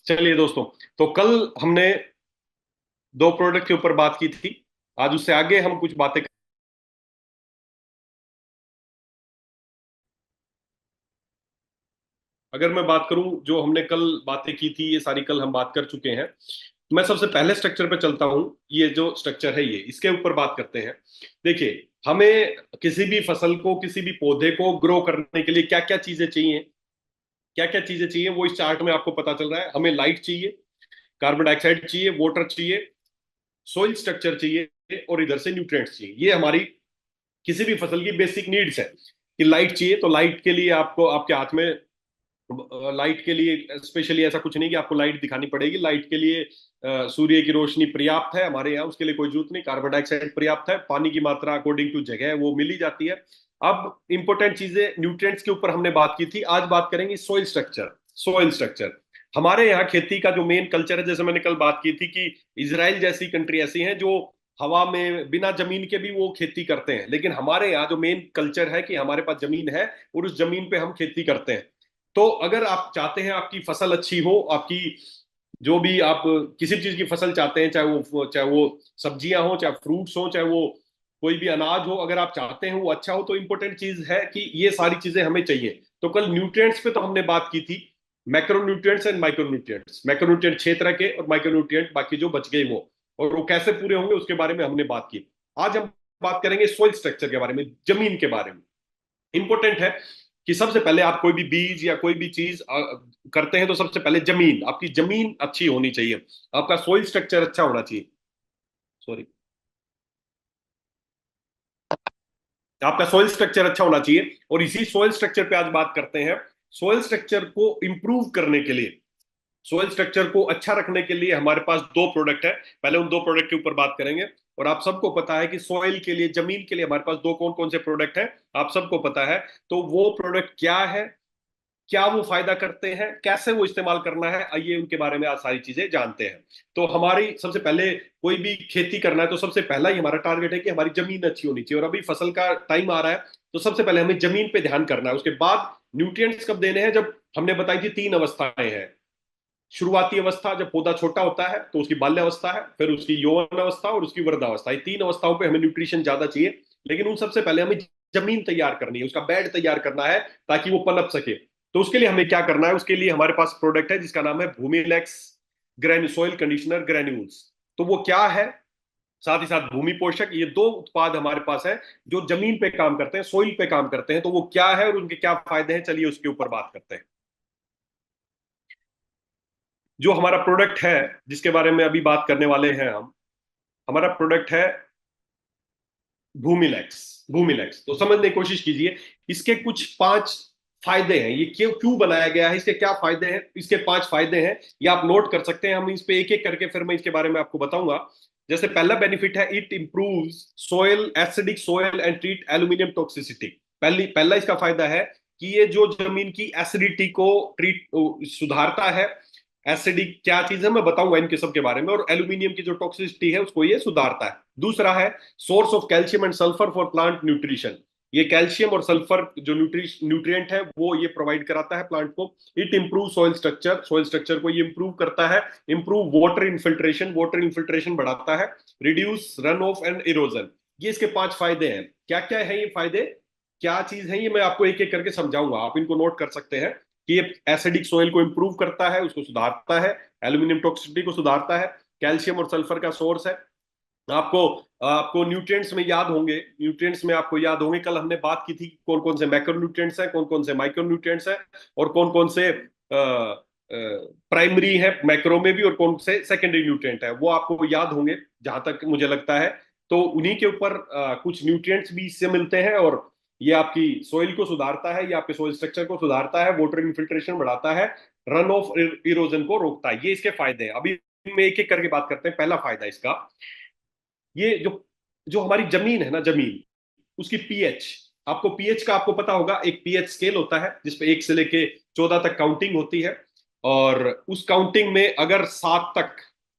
चलिए दोस्तों, तो कल हमने दो प्रोडक्ट के ऊपर बात की थी। आज उससे आगे हम कुछ बातें। अगर मैं बात करूं, जो हमने कल बातें की थी ये सारी कल हम बात कर चुके हैं। मैं सबसे पहले स्ट्रक्चर पे चलता हूं। ये जो स्ट्रक्चर है ये इसके ऊपर बात करते हैं। देखिए, हमें किसी भी फसल को, किसी भी पौधे को ग्रो करने के लिए क्या क्या चीजें चाहिए, क्या क्या चीजें चाहिए, वो इस चार्ट में आपको पता चल रहा है। हमें लाइट चाहिए, कार्बन डाइऑक्साइड चाहिए, वाटर चाहिए, सोइल स्ट्रक्चर चाहिए, और इधर से न्यूट्रिएंट्स चाहिए। ये हमारी किसी भी फसल की बेसिक नीड्स है। कि लाइट चाहिए तो लाइट के लिए आपको आपके हाथ में, लाइट के लिए स्पेशली ऐसा कुछ नहीं कि आपको लाइट दिखानी पड़ेगी। लाइट के लिए सूर्य की रोशनी पर्याप्त है हमारे यहाँ, उसके लिए कोई जरूरत नहीं। कार्बन डाइऑक्साइड पर्याप्त है, पानी की मात्रा अकॉर्डिंग टू जगह है वो मिल ही जाती है। अब इंपॉर्टेंट चीजें न्यूट्रिएंट्स के ऊपर हमने बात की थी, आज बात करेंगे सोइल स्ट्रक्चर। सोइल स्ट्रक्चर हमारे यहाँ खेती का जो मेन कल्चर है, जैसे मैंने कल बात की थी कि इसराइल जैसी कंट्री ऐसी हैं जो हवा में बिना जमीन के भी वो खेती करते हैं, लेकिन हमारे यहाँ जो मेन कल्चर है कि हमारे पास जमीन है और उस जमीन पे हम खेती करते हैं। तो अगर आप चाहते हैं आपकी फसल अच्छी हो, आपकी जो भी आप किसी भी चीज की फसल चाहते हैं, चाहे वो सब्जियां हो, चाहे फ्रूट्स हो, चाहे वो कोई भी अनाज हो, अगर आप चाहते हैं वो अच्छा हो, तो इंपॉर्टेंट चीज है कि ये सारी चीजें हमें चाहिए। तो कल न्यूट्रिएंट्स पे तो हमने बात की थी, मैक्रोन्यूट्रिएंट्स एंड माइक्रोन्यूट्रिएंट्स। मैक्रोन्यूट्रिएंट 6 तरह के और माइक्रोन्यूट्रिएंट बाकी जो बच गए वो, और वो कैसे पूरे होंगे उसके बारे में हमने बात की। आज हम बात करेंगे सोइल स्ट्रक्चर के बारे में, जमीन के बारे में। इंपॉर्टेंट है कि सबसे पहले आप कोई भी बीज या कोई भी चीज करते हैं तो सबसे पहले जमीन, आपकी जमीन अच्छी होनी चाहिए, आपका सोइल स्ट्रक्चर अच्छा होना चाहिए। सॉरी, आपका सोइल स्ट्रक्चर अच्छा होना चाहिए, और इसी सोइल स्ट्रक्चर पे आज बात करते हैं। सोइल स्ट्रक्चर को इंप्रूव करने के लिए, सोइल स्ट्रक्चर को अच्छा रखने के लिए हमारे पास दो प्रोडक्ट है। पहले उन दो प्रोडक्ट के ऊपर बात करेंगे। और आप सबको पता है कि सोइल के लिए, जमीन के लिए हमारे पास दो कौन कौन से प्रोडक्ट हैं, आप सबको पता है। तो वो प्रोडक्ट क्या है, क्या वो फायदा करते हैं, कैसे वो इस्तेमाल करना है, आइए उनके बारे में आज सारी चीजें जानते हैं। तो हमारी सबसे पहले, कोई भी खेती करना है तो सबसे पहला ही हमारा टारगेट है कि हमारी जमीन अच्छी होनी चाहिए। और अभी फसल का टाइम आ रहा है, तो सबसे पहले हमें जमीन पे ध्यान करना है। उसके बाद न्यूट्रिएंट्स कब देने हैं, जब हमने बताई थी तीन अवस्थाएं हैं। शुरुआती अवस्था, जब पौधा छोटा होता है तो उसकी बाल्य अवस्था है, फिर उसकी यौवन अवस्था और उसकी वृद्धावस्था। ये तीन अवस्थाओं पे हमें न्यूट्रिशन ज्यादा चाहिए। लेकिन उन सबसे पहले हमें जमीन तैयार करनी है, उसका बेड तैयार करना है ताकि वो पनप सके। तो उसके लिए हमें क्या करना है, उसके लिए हमारे पास प्रोडक्ट है जिसका नाम है भूमिलेक्स ग्रैन्यू सॉइल कंडीशनर ग्रैन्यूल्स। तो वो क्या है, साथ ही साथ भूमि पोषक, ये दो उत्पाद हमारे पास है जो जमीन पे काम करते हैं, सोइल पे काम करते हैं। तो वो क्या है और उनके क्या फायदे हैं, चलिए उसके ऊपर बात करते हैं। जो हमारा प्रोडक्ट है जिसके बारे में अभी बात करने वाले हैं हम, हमारा प्रोडक्ट है भूमिलेक्स। भूमिलेक्स तो समझने की कोशिश कीजिए। इसके कुछ पांच फायदे हैं, ये क्यों क्यों बनाया गया है, इसके क्या फायदे हैं, इसके पांच फायदे हैं, ये आप नोट कर सकते हैं। हम इस पे एक एक करके फिर मैं इसके बारे में आपको बताऊंगा। जैसे पहला बेनिफिट है, it improves soil acidic soil and treat aluminium toxicity. पहला इसका फायदा है कि ये जो जमीन की एसिडिटी को ट्रीट सुधारता है। एसिडिक क्या चीज है मैं बताऊंगा इनके सब के बारे में, और एल्यूमिनियम की जो टॉक्सिसिटी है उसको ये सुधारता है। दूसरा है source of calcium and sulphur for plant nutrition. ये कैल्शियम और सल्फर जो न्यूट्रिएंट है वो ये प्रोवाइड कराता है प्लांट को। It improve soil structure, soil structure को ये इंप्रूव करता है। Improve water infiltration, water infiltration बढ़ाता है। Reduce run of and erosion. ये इसके पांच फायदे हैं। क्या क्या है ये फायदे, क्या चीज है ये, मैं आपको एक एक करके समझाऊंगा, आप इनको नोट कर सकते हैं। कि ये एसिडिक सोइल को इंप्रूव करता है, उसको सुधारता है, एल्यूमिनियम टॉक्सिसिटी को सुधारता है, कैल्शियम और सल्फर का सोर्स है। आपको आपको न्यूट्रिएंट्स में याद होंगे, न्यूट्रिएंट्स में आपको याद होंगे, कल हमने बात की थी कौन कौन से मैक्रो न्यूट्रिएंट्स हैं, कौन कौन से माइक्रो न्यूट्रिएंट्स हैं, और कौन कौन से प्राइमरी है मैक्रो में भी, और कौन से सेकेंडरी न्यूट्रिएंट है, वो आपको याद होंगे जहां तक मुझे लगता है। तो उन्हीं के ऊपर कुछ न्यूट्रिएंट्स भी इससे मिलते हैं, और ये आपकी सोइल को सुधारता है, ये आपके सोइल स्ट्रक्चर को सुधारता है, वाटर इन्फिल्ट्रेशन बढ़ाता है, रन ऑफ इरोजन को रोकता है। ये इसके फायदे हैं। अभी में एक एक करके बात करते हैं। पहला फायदा इसका, ये जो जो हमारी जमीन है ना, जमीन उसकी पीएच, आपको पीएच का आपको पता होगा, एक पीएच स्केल होता है जिसपे 1 से लेके 14 तक काउंटिंग होती है। और उस काउंटिंग में अगर 7 तक,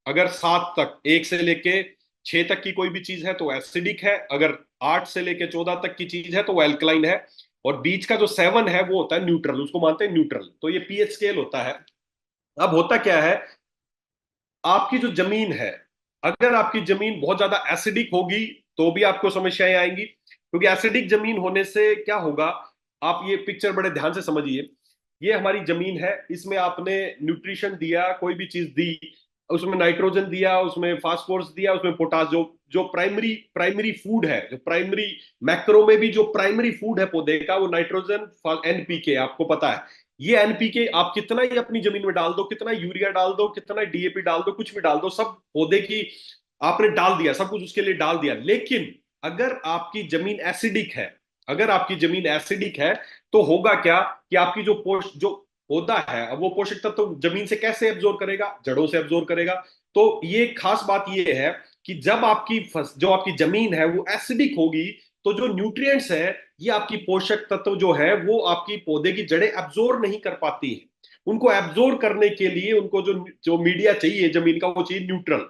अगर 7 तक, 1 से लेके 6 तक की कोई भी चीज है तो एसिडिक है, अगर 8 से लेके 14 तक की चीज है तो वो एल्कलाइन है, और बीच का जो 7 है वो होता है न्यूट्रल, उसको मानते हैं न्यूट्रल। तो ये पीएच स्केल होता है। अब होता क्या है, आपकी जो जमीन है, अगर आपकी जमीन बहुत ज्यादा एसिडिक होगी तो भी आपको समस्याएं आएंगी, क्योंकि एसिडिक जमीन होने से क्या होगा, आप ये पिक्चर बड़े ध्यान से समझिए। ये हमारी जमीन है, इसमें आपने न्यूट्रिशन दिया, कोई भी चीज दी, उसमें नाइट्रोजन दिया, उसमें फास्फोरस दिया, उसमें पोटास, जो जो प्राइमरी प्राइमरी फूड है, जो प्राइमरी मैक्रो में भी जो प्राइमरी फूड है पौधे का, वो नाइट्रोजन, एनपीके, आपको पता है। ये एनपीके आप कितना ही अपनी जमीन में डाल दो, कितना यूरिया डाल दो, कितना डीएपी डाल दो, कुछ भी डाल दो, सब पौधे की आपने डाल दिया, सब कुछ उसके लिए डाल दिया, लेकिन अगर आपकी जमीन एसिडिक है, अगर आपकी जमीन एसिडिक है, तो होगा क्या कि आपकी जो पौधा है, अब वो पोषक तत्व तो जमीन से कैसे एब्जॉर्ब करेगा, जड़ों से एब्जॉर्ब करेगा। तो ये खास बात ये है कि जब जो आपकी जमीन है वो एसिडिक होगी, तो जो न्यूट्रिएंट्स है, ये आपकी पोषक तत्व जो है वो आपकी पौधे की जड़ें एब्जॉर्ब नहीं कर पाती है। उनको एब्जॉर्ब करने के लिए उनको जो जो मीडिया चाहिए जमीन का, वो चाहिए न्यूट्रल।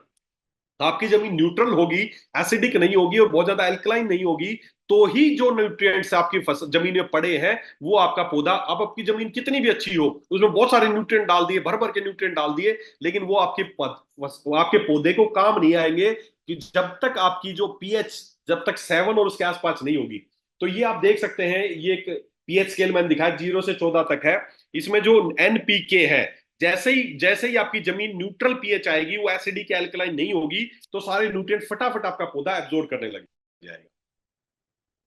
आपकी जमीन न्यूट्रल होगी, एसिडिक नहीं होगी और बहुत ज्यादा एल्कलाइन नहीं होगी, तो ही जो न्यूट्रिएंट्स आपकी फसल जमीन में पड़े हैं, वो आपका पौधा, अब आपकी जमीन कितनी भी अच्छी हो, उसमें बहुत सारे न्यूट्रिएंट डाल दिए, भर भर के न्यूट्रिएंट डाल दिए, लेकिन वो आपके पौधे को काम नहीं आएंगे, कि जब तक आपकी जो पीएच, जब तक 7 और उसके आसपास नहीं होगी। तो ये आप देख सकते हैं, ये एक पीएच स्केल मैंने दिखाया, 0 से 14 तक है। इसमें जो एनपीके है, जैसे ही आपकी जमीन न्यूट्रल पीएच आएगी, वो एसिडिक या एल्कलाइन नहीं होगी, तो सारे न्यूट्रिएंट फटाफट आपका पौधा एब्जॉर्ब करने लग जाएगा।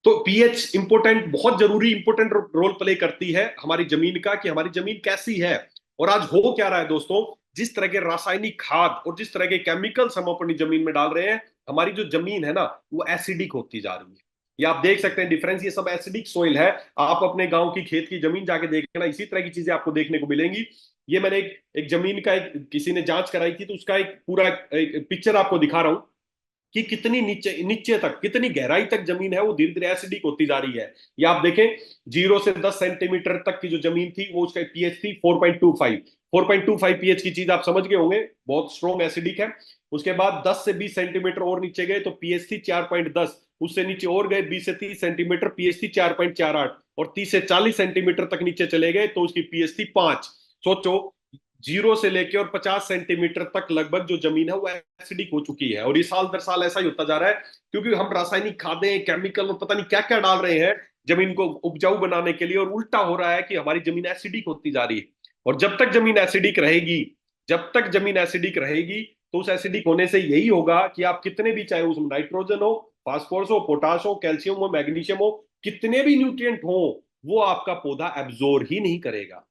तो पीएच इंपोर्टेंट, बहुत जरूरी इंपोर्टेंट रोल प्ले करती है हमारी जमीन का, कि हमारी जमीन कैसी है। और आज हो क्या रहा है दोस्तों, जिस तरह के रासायनिक खाद और जिस तरह के केमिकल्स हम अपनी जमीन में डाल रहे हैं, हमारी जो जमीन है ना, वो एसिडिक होती जा रही है। ये आप देख सकते हैं डिफरेंस, ये सब एसिडिक सोइल है। आप अपने गांव की खेत की जमीन जाके देखना, इसी तरह की चीजें आपको देखने को मिलेंगी। ये मैंने एक जमीन का किसी ने जांच कराई थी, तो उसका एक पूरा एक पिक्चर आपको दिखा रहा हूं, कि कितनी नीचे नीचे तक, कितनी गहराई तक जमीन है वो धीरे धीरे एसिडिक होती जा रही है। ये आप देखें, 0 से 10 सेंटीमीटर तक की जो जमीन थी, वो उसका पीएच थी 4.25। 4.25 पीएच की चीज आप समझ गए होंगे, बहुत स्ट्रॉन्ग एसिडिक है। उसके बाद 10 से 20 सेंटीमीटर और नीचे गए तो पीएच थी 4.10। उससे नीचे और गए 20 से 30 सेंटीमीटर, पीएच थी 4.48। और 30 से 40 सेंटीमीटर तक नीचे चले गए तो उसकी पीएच थी 5। सोचो, 0 से लेके और 50 सेंटीमीटर तक लगभग जो जमीन है वो एसिडिक हो चुकी है, और ये साल दर साल ऐसा ही होता जा रहा है, क्योंकि हम रासायनिक खादें, केमिकल और पता नहीं क्या क्या डाल रहे हैं जमीन को उपजाऊ बनाने के लिए, और उल्टा हो रहा है कि हमारी जमीन एसिडिक होती जा रही है। और जब तक जमीन एसिडिक रहेगी, जब तक जमीन एसिडिक रहेगी, तो उस एसिडिक होने से यही होगा कि आप कितने भी, चाहे उसमें नाइट्रोजन हो, फास्फोरस हो, पोटाश हो, कैल्शियम हो, मैग्नीशियम हो, कितने भी न्यूट्रिएंट हो, वो आपका पौधा एब्जॉर्ब ही नहीं करेगा।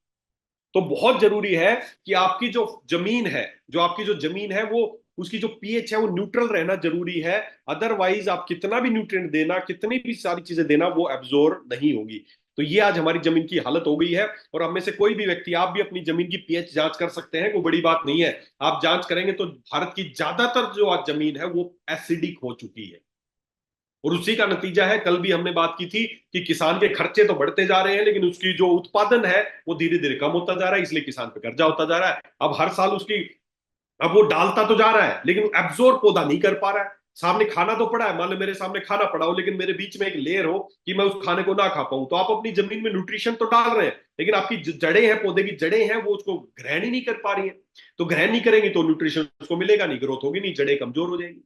तो बहुत जरूरी है कि आपकी जो जमीन है, जो आपकी जो जमीन है, वो उसकी जो पीएच है वो न्यूट्रल रहना जरूरी है। अदरवाइज आप कितना भी न्यूट्रिएंट देना, कितनी भी सारी चीजें देना, वो एब्जॉर्ब नहीं होगी। तो ये आज हमारी जमीन की हालत हो गई है। और हम में से कोई भी व्यक्ति, आप भी अपनी जमीन की पीएच जांच कर सकते हैं, कोई बड़ी बात नहीं है। आप जांच करेंगे तो भारत की ज्यादातर जो आज जमीन है वो एसिडिक हो चुकी है। और उसी का नतीजा है, कल भी हमने बात की थी कि किसान के खर्चे तो बढ़ते जा रहे हैं, लेकिन उसकी जो उत्पादन है वो धीरे धीरे कम होता जा रहा है, इसलिए किसान पे कर्जा होता जा रहा है। अब हर साल उसकी, अब वो डालता तो जा रहा है लेकिन एब्जॉर्ब पौधा नहीं कर पा रहा है। सामने खाना तो पड़ा है, मान लो मेरे सामने खाना पड़ा हो, लेकिन मेरे बीच में एक लेयर हो कि मैं उस खाने को ना खा पाऊं, तो आप अपनी जमीन में न्यूट्रिशन तो डाल रहे हैं, लेकिन आपकी जड़ें हैं, पौधे की जड़ें हैं, वो उसको ग्रहण ही नहीं कर पा रही है। तो ग्रहण नहीं करेंगी तो न्यूट्रिशन उसको मिलेगा नहीं, ग्रोथ होगी नहीं, जड़ें कमजोर हो जाएंगी।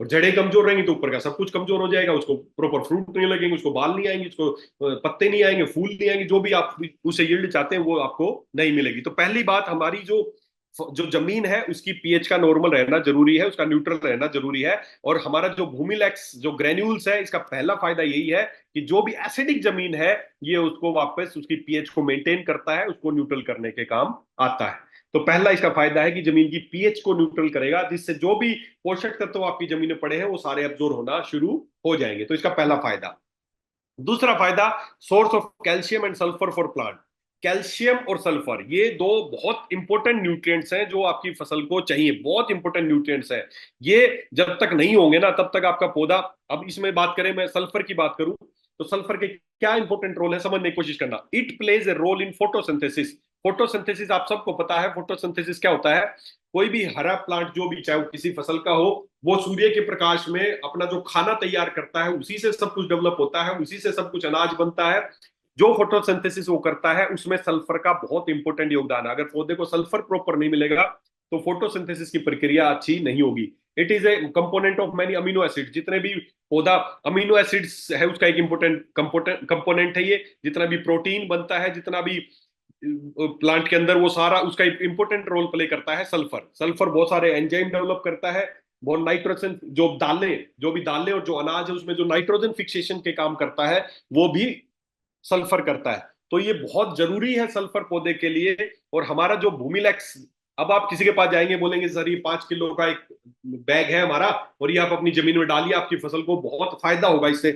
और जड़ें कमजोर रहेंगी तो ऊपर का सब कुछ कमजोर हो जाएगा, उसको प्रॉपर फ्रूट नहीं लगेंगे, उसको बाल नहीं आएंगे, उसको पत्ते नहीं आएंगे, फूल नहीं आएंगे, जो भी आप उसे यील्ड चाहते हैं वो आपको नहीं मिलेगी। तो पहली बात, हमारी जो जो जमीन है उसकी पीएच का नॉर्मल रहना जरूरी है, उसका न्यूट्रल रहना जरूरी है। और हमारा जो भूमिलेक्स जो ग्रेन्यूल्स है, इसका पहला फायदा यही है कि जो भी एसिडिक जमीन है, ये उसको वापस उसकी पीएच को मेंटेन करता है, उसको न्यूट्रल करने के काम आता है। तो पहला इसका फायदा है कि जमीन की पीएच को न्यूट्रल करेगा, जिससे जो भी पोषक तत्व आपकी जमीन में पड़े हैं वो सारे एब्जॉर्ब होना शुरू हो जाएंगे। तो इसका पहला फायदा। दूसरा फायदा, source of calcium and sulphur for plant. Calcium और सल्फर, ये दो बहुत इंपॉर्टेंट न्यूट्रिएंट्स हैं जो आपकी फसल को चाहिए, बहुत इंपॉर्टेंट न्यूट्रिएंट्स हैं। ये जब तक नहीं होंगे ना, तब तक आपका पौधा, अब इसमें बात करें, मैं सल्फर की बात करूं, तो सल्फर के क्या इंपॉर्टेंट रोल है समझने की कोशिश करना। It plays a role in photosynthesis. Photosynthesis आप सबको पता है, फोटोसिंथेसिस क्या होता है। कोई भी हरा प्लांट, जो भी, चाहे वो किसी फसल का हो, वो सूर्य के प्रकाश में अपना जो खाना तैयार करता है, उसी से सब कुछ डेवलप होता है, उसी से सब कुछ अनाज बनता है। जो फोटोसिंथेसिस वो करता है उसमें सल्फर का बहुत इंपॉर्टेंट योगदान है। अगर पौधे को सल्फर प्रॉपर नहीं मिलेगा तो फोटोसिंथेसिस की प्रक्रिया अच्छी नहीं होगी। It is a component of many amino acid. जितने भी पौधा अमीनो एसिड्स है उसका एक इंपॉर्टेंट कंपोनेंट है ये। जितना भी प्रोटीन बनता है, जितना भी प्लांट के अंदर, वो सारा उसका इंपॉर्टेंट रोल प्ले करता है सल्फर। सल्फर बहुत सारे एंजाइम डेवलप करता है। बहुत नाइट्रोजन, जो दालें, जो भी दालें और जो अनाज है उसमें जो नाइट्रोजन फिक्सेशन के काम करता है वो भी सल्फर करता है। तो ये बहुत जरूरी है सल्फर पौधे के लिए। और हमारा जो भूमिलेक्स, अब आप किसी के पास जाएंगे बोलेंगे सर ये 5 किलो का एक बैग है हमारा और ये आप अपनी जमीन में डालिए, आपकी फसल को बहुत फायदा होगा इससे।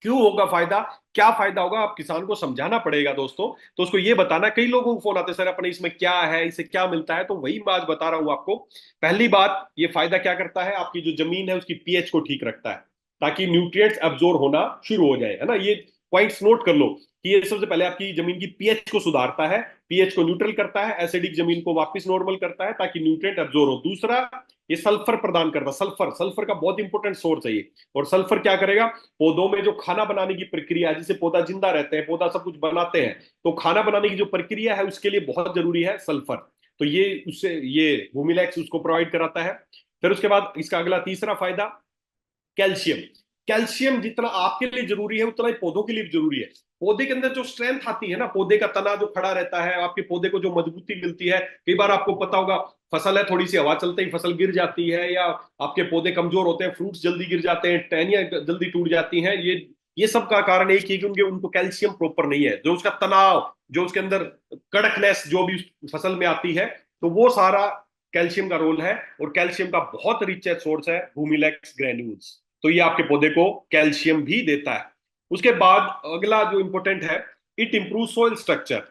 क्यों होगा फायदा? क्या फायदा होगा आप किसान को समझाना पड़ेगा दोस्तों। तो उसको ये बताना। कई लोगों को फोन आते हैं सर अपने इसमें क्या है, इसे क्या मिलता है, तो वही बात बता रहा हूं आपको। पहली बात, ये फायदा क्या करता है, आपकी जो जमीन है उसकी पीएच को ठीक रखता है ताकि न्यूट्रिएंट्स एब्जॉर्ब होना शुरू हो जाए, है ना। ये पॉइंट्स नोट कर लो कि ये सबसे पहले आपकी जमीन की पीएच को सुधारता है, पीएच को न्यूट्रल करता है, एसिडिक जमीन को वापस नॉर्मल करता है ताकि न्यूट्रिएंट एब्जॉर्ब हो। दूसरा, ये सल्फर प्रदान करता है। सल्फर, सल्फर का बहुत इंपॉर्टेंट सोर्स है ये। और सल्फर क्या करेगा, पौधों में जो खाना बनाने की प्रक्रिया है, जिससे पौधा जिंदा रहते हैं, पौधा सब कुछ बनाते हैं, तो खाना बनाने की जो प्रक्रिया है उसके लिए बहुत जरूरी है सल्फर। तो ये उससे ये भूमिलैक्स उसको प्रोवाइड कराता है। फिर उसके बाद इसका अगला तीसरा फायदा, कैल्शियम। कैल्शियम जितना आपके लिए जरूरी है उतना ही पौधों के लिए भी जरूरी है। पौधे के अंदर जो स्ट्रेंथ आती है ना, पौधे का तना जो खड़ा रहता है, आपके पौधे को जो मजबूती मिलती है। कई बार आपको पता होगा, फसल है, थोड़ी सी हवा चलते ही फसल गिर जाती है, या आपके पौधे कमजोर होते हैं, फ्रूट्स जल्दी गिर जाते हैं, टहनियां जल्दी टूट जाती हैं। ये सब का कारण एक ही कि उनको कैल्शियम प्रॉपर नहीं है। जो उसका तनाव, जो उसके अंदर कड़कनेस जो भी फसल में आती है, तो वो सारा कैल्शियम का रोल है। और कैल्शियम का बहुत रिच सोर्स है भूमिलेक्स ग्रेन्यूल्स। तो ये आपके पौधे को कैल्शियम भी देता है। उसके बाद अगला जो इंपॉर्टेंट है, it improve soil structure.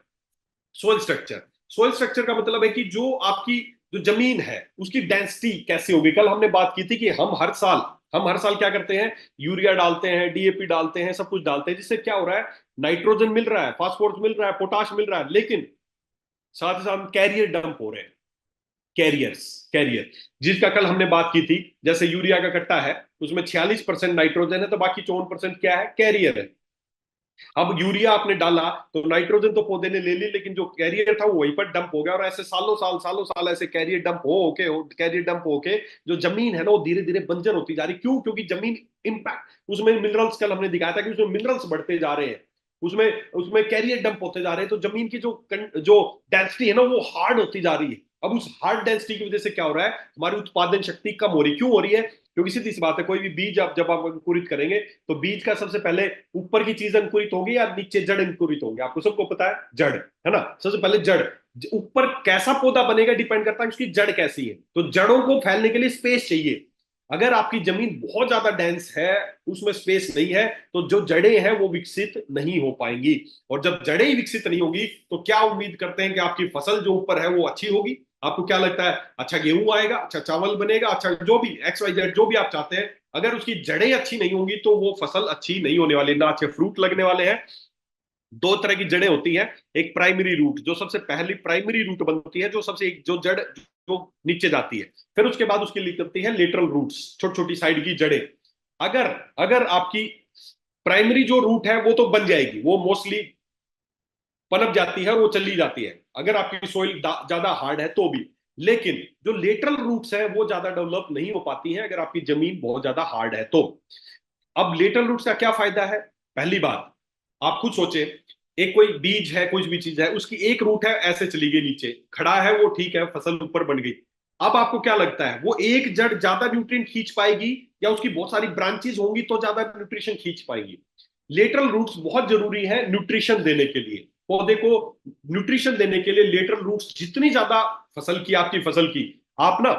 Soil structure, soil structure का मतलब है कि जो आपकी जो जमीन है उसकी डेंसिटी कैसे होगी। कल हमने बात की थी कि हम हर साल क्या करते हैं, यूरिया डालते हैं, डीएपी डालते हैं, सब कुछ डालते हैं, जिससे क्या हो रहा है, नाइट्रोजन मिल रहा है, फास्फोरस मिल रहा है, पोटाश मिल रहा है, लेकिन साथ ही साथ कैरियर डंप हो रहे हैं। कैरियर्स, कैरियर, जिसका कल हमने बात की थी। जैसे यूरिया का कट्टा है, उसमें 46% नाइट्रोजन है, तो बाकी 54% क्या है, कैरियर है। अब यूरिया आपने डाला तो नाइट्रोजन तो पौधे ने ले ली, लेकिन जो कैरियर था वो वहीं पर डंप हो गया। और ऐसे सालों साल ऐसे कैरियर डंप हो के जो जमीन है ना वो धीरे धीरे बंजर होती जा रही। क्यों? क्योंकि जमीन इम्पैक्ट, उसमें मिनरल्स, कल हमने दिखाया था कि उसमें मिनरल्स बढ़ते जा रहे हैं, उसमें उसमें कैरियर डंप होते जा रहे हैं। तो जमीन की जो डेंसिटी है ना वो हार्ड होती जा रही है। अब उस हार्ड डेंसिटी की वजह से क्या हो रहा है, हमारी उत्पादन शक्ति कम हो रही। क्यों हो रही है? क्योंकि सीधी सी बात है, कोई भी बीज आप जब आप अंकुरित करेंगे तो बीज का सबसे पहले ऊपर की चीज अंकुरित होगी या नीचे जड़ अंकुरित होंगे। आपको सबको पता है, जड़, है ना। सबसे पहले जड़, ऊपर कैसा पौधा बनेगा डिपेंड करता है उसकी जड़ कैसी है। तो जड़ों को फैलने के लिए स्पेस चाहिए। अगर आपकी जमीन बहुत ज्यादा डेंस है, उसमें स्पेस नहीं है, तो जो जड़ें हैं वो विकसित नहीं हो पाएंगी। और जब जड़ें ही विकसित नहीं होगी तो क्या उम्मीद करते हैं कि आपकी फसल जो ऊपर है वो अच्छी होगी? आपको क्या लगता है, अच्छा गेहूं आएगा, अच्छा चावल बनेगा, अच्छा जो भी एक्स वाई जेड जो भी आप चाहते हैं, अगर उसकी जड़ें अच्छी नहीं होंगी तो वो फसल अच्छी नहीं होने वाली, ना अच्छे फ्रूट लगने वाले हैं। दो तरह की जड़ें होती हैं। एक प्राइमरी रूट, जो सबसे पहली प्राइमरी रूट बनती है, जो सबसे एक जो जड़ जो नीचे जाती है। फिर उसके बाद उसकी निकलती है लेटरल रूट्स, छोटी छोटी साइड की जड़ें। अगर अगर आपकी प्राइमरी जो रूट है वो तो बन जाएगी, वो मोस्टली पनप जाती है और वो चली जाती है अगर आपकी सोइल ज्यादा हार्ड है तो भी। लेकिन जो लेटरल रूट्स है वो ज्यादा डेवलप नहीं हो पाती हैं अगर आपकी जमीन बहुत ज्यादा हार्ड है तो। अब लेटरल रूट्स का क्या फायदा है? पहली बात, आप खुद सोचे, एक कोई बीज है, कुछ भी चीज है, उसकी एक रूट है ऐसे चली गई नीचे, खड़ा है वो, ठीक है, फसल ऊपर बन गई। अब आपको क्या लगता है, वो एक जड़ ज्यादा न्यूट्रिएंट खींच पाएगी या उसकी बहुत सारी ब्रांचेस होंगी तो ज्यादा न्यूट्रिशन खींच पाएंगी? लेटरल रूट्स बहुत जरूरी है न्यूट्रिशन देने के लिए। पौधे को न्यूट्रिशन देने के लिए लेटरल रूट्स जितनी ज्यादा, फसल की, आपकी फसल की, आप ना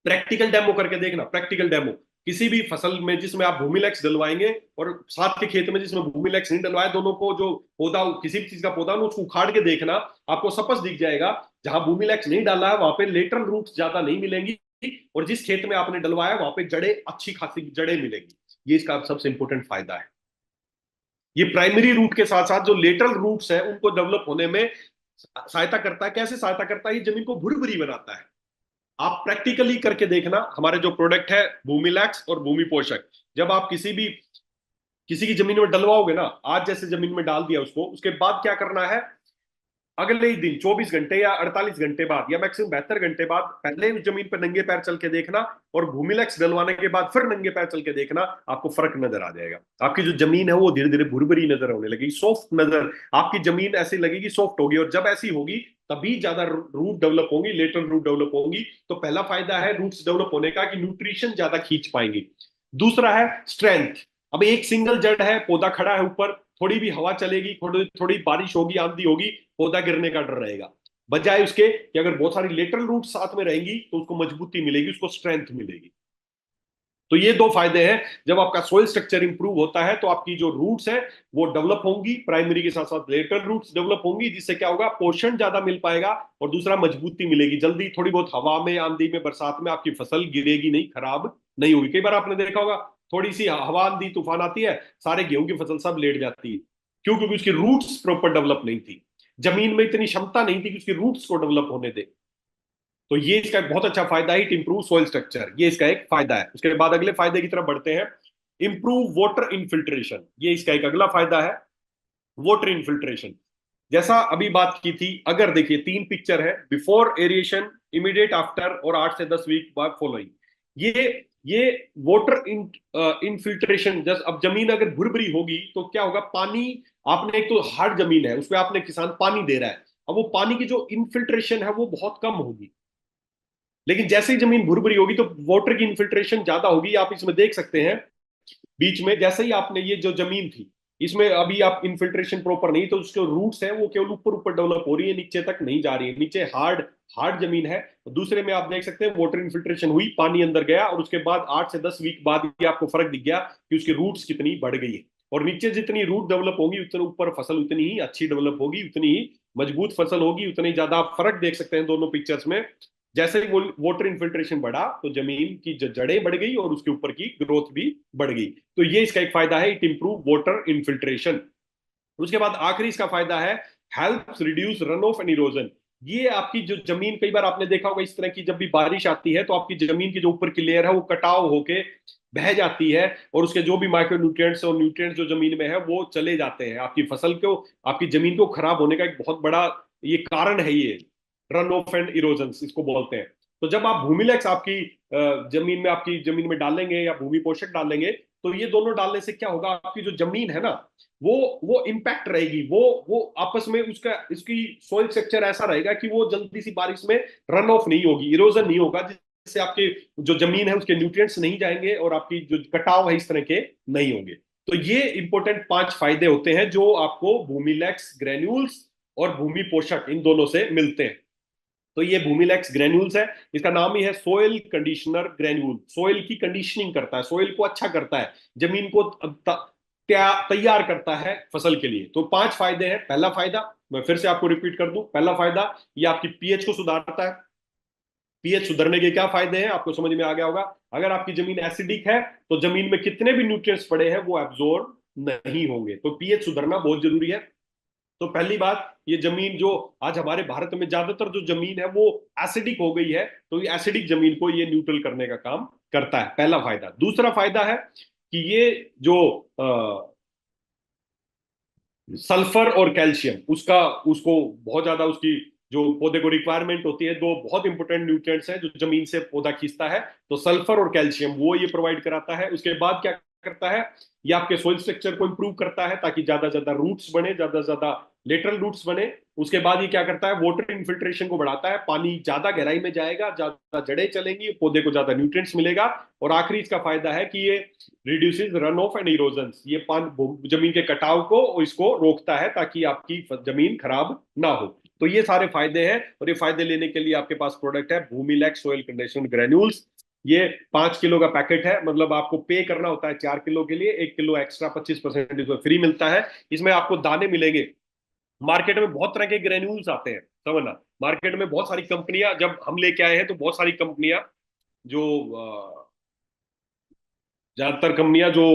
प्रैक्टिकल डेमो करके देखना। प्रैक्टिकल डेमो किसी भी फसल में जिसमें आप भूमिलेक्स डलवाएंगे और साथ के खेत में जिसमें भूमिलेक्स नहीं डलवाए, दोनों को जो पौधा, किसी भी चीज का पौधा ना, उसको उखाड़ के देखना, आपको स्पष्ट दिख जाएगा जहां भूमिलेक्स नहीं डाला है वहां पे लेटरल रूट्स ज्यादा नहीं मिलेंगी, और जिस खेत में आपने डलवाया वहां पे जड़ें, अच्छी खासी जड़ें मिलेंगी। ये इसका सबसे इंपॉर्टेंट फायदा है। ये प्राइमरी रूट के साथ साथ जो लेटरल रूट्स है उनको डेवलप होने में सहायता करता है। कैसे सहायता करता है? ये जमीन को भुरभुरी बनाता है। आप प्रैक्टिकली करके देखना, हमारे जो प्रोडक्ट है भूमिलैक्स और भूमि पोषक, जब आप किसी भी किसी की जमीन में डलवाओगे ना, आज जैसे जमीन में डाल दिया उसको, उसके बाद क्या करना है, अगले ही दिन 24 घंटे या 48 घंटे बाद या मैक्सिमम 72 घंटे बाद पहले उस जमीन पर नंगे पैर चल के देखना, और भूमिलेक्स डलवाने के बाद फिर नंगे पैर चल के देखना, आपको फर्क नजर आ जाएगा। आपकी जो जमीन है वो धीरे धीरे भुरभुरी नजर होने लगेगी, सॉफ्ट नजर, आपकी जमीन ऐसी लगेगी सॉफ्ट होगी, और जब ऐसी होगी तभी ज्यादा रूट डेवलप होंगी, लेटरल रूट डेवलप होंगी। तो पहला फायदा है रूट्स डेवलप होने का कि न्यूट्रिशन ज्यादा खींच पाएंगी। दूसरा है स्ट्रेंथ। अब एक सिंगल जड़ है, पौधा खड़ा है ऊपर, थोड़ी भी हवा चलेगी, थोड़ी थोड़ी बारिश होगी, आंधी होगी, पौधा गिरने का डर रहेगा। बजाय उसके कि अगर बहुत सारी लेटरल रूट साथ में रहेंगी तो उसको मजबूती मिलेगी, उसको स्ट्रेंथ मिलेगी। तो ये दो फायदे हैं। जब आपका सोइल स्ट्रक्चर इंप्रूव होता है तो आपकी जो रूट्स है वो डेवलप होंगी, प्राइमरी के साथ साथ लेटरल रूट्स डेवलप होंगी, जिससे क्या होगा, पोषण ज्यादा मिल पाएगा, और दूसरा मजबूती मिलेगी जल्दी। थोड़ी बहुत हवा में, आंधी में, बरसात में आपकी फसल गिरेगी नहीं, खराब नहीं होगी। कई बार आपने देखा होगा, थोड़ी सी हवा, आंधी, तूफान आती है, सारे गेहूं की फसल सब लेट जाती है। क्यों? क्योंकि उसकी रूट्स प्रॉपर डेवलप नहीं थी, जमीन में इतनी क्षमता नहीं थी कि उसकी रूट्स को डेवलप होने दे। तो ये इसका एक बहुत अच्छा फायदा है, इट इंप्रूव सॉइल स्ट्रक्चर, ये इसका एक फायदा है। उसके बाद अगले फायदे की तरफ बढ़ते हैं, इंप्रूव वाटर इनफिल्ट्रेशन, ये इसका एक अगला फायदा है, वाटर इनफिल्ट्रेशन। जैसा अभी बात की थी, अगर देखिए तीन पिक्चर है, बिफोर एरिएशन, इमीडिएट आफ्टर, और 8 से 10 वीक बाद फॉलोइंग। ये वाटर इनफिल्ट्रेशन, जैसे अब जमीन अगर भुरभुरी होगी तो क्या होगा, पानी, आपने एक तो हार्ड जमीन है उसपे आपने किसान पानी दे रहा है, अब वो पानी की जो इनफिल्ट्रेशन है वो बहुत कम होगी। लेकिन जैसे ही जमीन भुरभुरी होगी तो वाटर की इन्फिल्ट्रेशन ज्यादा होगी। आप इसमें देख सकते हैं, बीच में जैसे ही आपने, ये जो जमीन थी इसमें अभी आप इन्फिल्ट्रेशन प्रॉपर नहीं, तो उसके रूट्स है वो केवल ऊपर ऊपर डेवलप हो रही है, नीचे तक नहीं जा रही है, नीचे हार्ड हार्ड जमीन है। दूसरे में आप देख सकते हैं वाटर इन्फिल्ट्रेशन हुई, पानी अंदर गया, और उसके बाद 8 से 10 वीक बाद ही आपको फर्क दिख गया कि उसकी रूट्स कितनी बढ़ गई है। और नीचे जितनी रूट डेवलप होगी उतने ऊपर फसल उतनी ही अच्छी डेवलप होगी, उतनी ही मजबूत फसल होगी, उतनी ज्यादा आप फर्क देख सकते हैं दोनों पिक्चर्स में। जैसे ही वाटर इन्फिल्ट्रेशन बढ़ा तो जमीन की जड़ें बढ़ गई और उसके ऊपर की ग्रोथ भी बढ़ गई। तो ये इसका एक फायदा है, इट इंप्रूव वाटर इन्फिल्ट्रेशन। उसके बाद आखिरी इसका फायदा है, helps reduce run of and erosion. ये आपकी जो जमीन, कई बार आपने देखा होगा इस तरह की, जब भी बारिश आती है तो आपकी जमीन की जो ऊपर की लेयर है वो कटाव होके बह जाती है, और उसके जो भी माइक्रो न्यूट्रिएंट्स और न्यूट्रिएंट्स जो जमीन में है वो चले जाते हैं, आपकी फसल को, आपकी जमीन को खराब होने का एक बहुत बड़ा ये कारण है, ये रन ऑफ एंड इरोजन इसको बोलते हैं। तो जब आप भूमिलेक्स आपकी जमीन में, आपकी जमीन में डालेंगे या भूमि पोषक डालेंगे, तो ये दोनों डालने से क्या होगा, आपकी जो जमीन है ना, वो इम्पैक्ट रहेगी, वो आपस में उसका, इसकी सोइल स्ट्रक्चर ऐसा रहेगा कि वो जल्दी सी बारिश में रन ऑफ नहीं होगी, इरोजन नहीं होगा, जिससे आपके जो जमीन है उसके न्यूट्रिएंट्स नहीं जाएंगे और आपकी जो कटाव है इस तरह के नहीं होंगे। तो ये इंपॉर्टेंट 5 फायदे होते हैं जो आपको भूमिलेक्स ग्रेन्यूल्स और भूमि पोषक इन दोनों से मिलते हैं। तो ये भूमिलेक्स ग्रेन्यूल्स है, इसका नाम ही है सोइल कंडीशनर ग्रेन्यूल, सोइल की कंडीशनिंग करता है, सोइल को अच्छा करता है, जमीन को तैयार करता है फसल के लिए। तो 5 फायदे हैं। पहला फायदा मैं फिर से आपको रिपीट कर दूं, पहला फायदा ये आपकी पीएच को सुधारता है। पीएच सुधरने के क्या फायदे हैं आपको समझ में आ गया होगा। अगर आपकी जमीन एसिडिक है तो जमीन में कितने भी न्यूट्रिएंट्स पड़े हैं वो एब्जॉर्ब नहीं होंगे, तो पीएच सुधरना बहुत जरूरी है। तो पहली बात, ये जमीन जो आज हमारे भारत में ज्यादातर जो जमीन है वो एसिडिक हो गई है, तो ये एसिडिक जमीन को ये न्यूट्रल करने का काम करता है, पहला फायदा। दूसरा फायदा है कि ये जो सल्फर और कैल्शियम, उसका, उसको बहुत ज्यादा, उसकी जो पौधे को रिक्वायरमेंट होती है, दो बहुत इंपॉर्टेंट न्यूट्रिएंट्स हैं जो जमीन से पौधा खींचता है, तो सल्फर और कैल्शियम वो ये प्रोवाइड कराता है। उसके बाद क्या करता है, ये आपके सोइल स्ट्रक्चर को इंप्रूव करता है ताकि ज्यादा ज्यादा रूट्स बने, ज्यादा ज्यादा लेटरल रूट्स बने। उसके बाद ये क्या करता है, वाटर इन्फिल्ट्रेशन को बढ़ाता है, पानी ज्यादा गहराई में जाएगा, ज्यादा जड़ें चलेंगी, पौधे को ज्यादा न्यूट्रिएंट्स मिलेगा। और आखिरी इसका फायदा है कि ये reduces run of and erosion, ये जमीन के कटाव को, इसको रोकता है ताकि आपकी जमीन खराब ना हो। तो ये सारे फायदे हैं, और ये फायदे लेने के लिए आपके पास प्रोडक्ट है भूमिलेक्स सोइल कंडीशनर ग्रेन्यूल्स। ये 5 किलो का पैकेट है, मतलब आपको पे करना होता है 4 किलो के लिए, 1 किलो एक्स्ट्रा 25% इसमें फ्री मिलता है। इसमें आपको दाने मिलेंगे, मार्केट में बहुत तरह के ग्रेन्यूल्स आते हैं, समझना, मार्केट में बहुत सारी कंपनियां, जब हम लेके आए हैं तो बहुत सारी कंपनियां जो ज्यादातर कंपनियां जो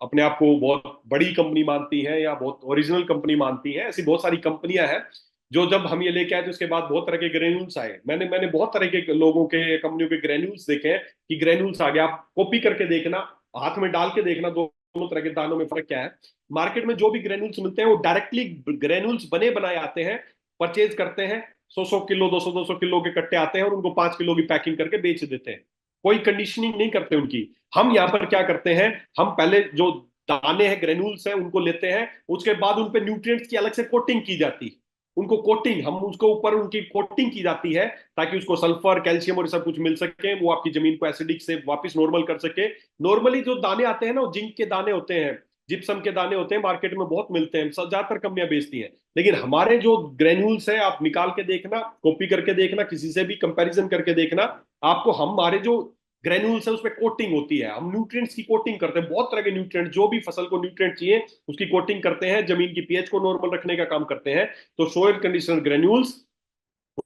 अपने आप को बहुत बड़ी कंपनी मानती हैं या बहुत ओरिजिनल कंपनी मानती हैं, ऐसी बहुत सारी कंपनियां हैं जो, जब हम ये लेके आए तो उसके बाद बहुत तरह के ग्रेन्यूल्स आए। मैंने मैंने बहुत तरह के लोगों के, कंपनियों के ग्रेन्यूल्स देखे हैं कि ग्रेन्यूल्स आ गया, आप कॉपी करके देखना, हाथ में डाल के देखना, 2 दोनों तरह के दानों में फर्क क्या है। मार्केट में जो भी ग्रेन्यूल्स मिलते हैं वो डायरेक्टली ग्रेन्यूल्स बने बनाए आते हैं, परचेज करते हैं, 100-100 किलो 200-200 किलो के कट्टे आते हैं और उनको 5 किलो की पैकिंग करके बेच देते हैं। कोई कंडीशनिंग नहीं करते उनकी। हम यहाँ पर क्या करते हैं, हम पहले जो दाने हैं ग्रेन्यूल्स हैं उनको लेते हैं, उसके बाद उन पे न्यूट्रिएंट्स की अलग से कोटिंग की जाती है। उनको कोटिंग, हम उसको ऊपर उनकी कोटिंग की जाती है ताकि उसको सल्फर कैल्शियम और सब कुछ मिल सके, वो आपकी जमीन को एसिडिक से वापस नॉर्मल कर सके। नॉर्मली जो दाने आते हैं ना, वो जिंक के दाने होते हैं, जिप्सम के दाने होते हैं, मार्केट में बहुत मिलते हैं, ज्यादातर कंपनियां बेचती हैं। लेकिन हमारे जो ग्रेन्यूल्स हैं, आप निकाल के देखना, कॉपी करके देखना, किसी से भी कंपैरिजन करके देखना, आपको हमारे जो ग्रेन्यूल्स है उसमें कोटिंग होती है। हम न्यूट्रिएंट्स की कोटिंग करते हैं, बहुत तरह के न्यूट्रिएंट, जो भी फसल को न्यूट्रिएंट चाहिए उसकी कोटिंग करते हैं, जमीन की पीएच को नॉर्मल रखने का काम करते हैं। तो सोयल कंडीशनर ग्रेन्यूल्स